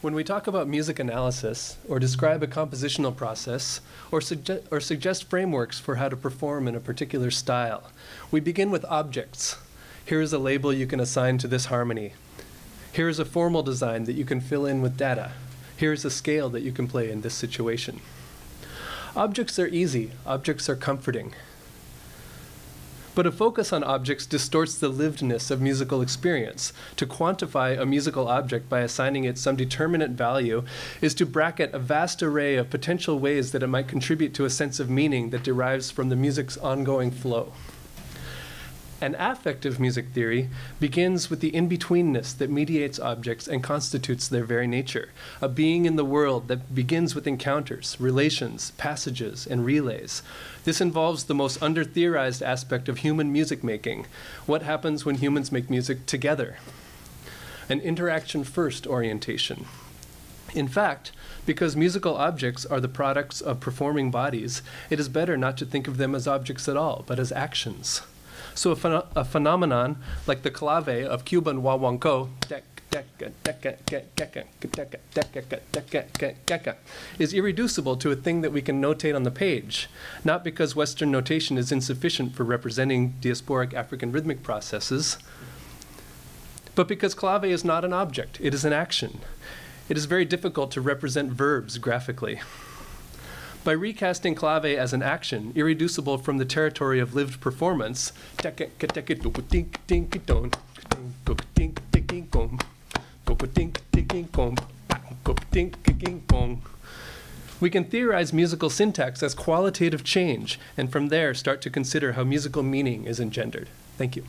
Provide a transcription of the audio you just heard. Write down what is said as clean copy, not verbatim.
When we talk about music analysis, or describe a compositional process, or suggest frameworks for how to perform in a particular style, we begin with objects. Here is a label you can assign to this harmony. Here is a formal design that you can fill in with data. Here is a scale that you can play in this situation. Objects are easy. Objects are comforting. But a focus on objects distorts the livedness of musical experience. To quantify a musical object by assigning it some determinate value is to bracket a vast array of potential ways that it might contribute to a sense of meaning that derives from the music's ongoing flow. An affective music theory begins with the in-betweenness that mediates objects and constitutes their very nature, a being in the world that begins with encounters, relations, passages, and relays. This involves the most under-theorized aspect of human music making, what happens when humans make music together, an interaction-first orientation. In fact, because musical objects are the products of performing bodies, it is better not to think of them as objects at all, but as actions. So a phenomenon like the clave of Cuban guaguancó is irreducible to a thing that we can notate on the page, not because Western notation is insufficient for representing diasporic African rhythmic processes, but because clave is not an object, it is an action. It is very difficult to represent verbs graphically. By recasting clave as an action, irreducible from the territory of lived performance, we can theorize musical syntax as qualitative change, and from there start to consider how musical meaning is engendered. Thank you.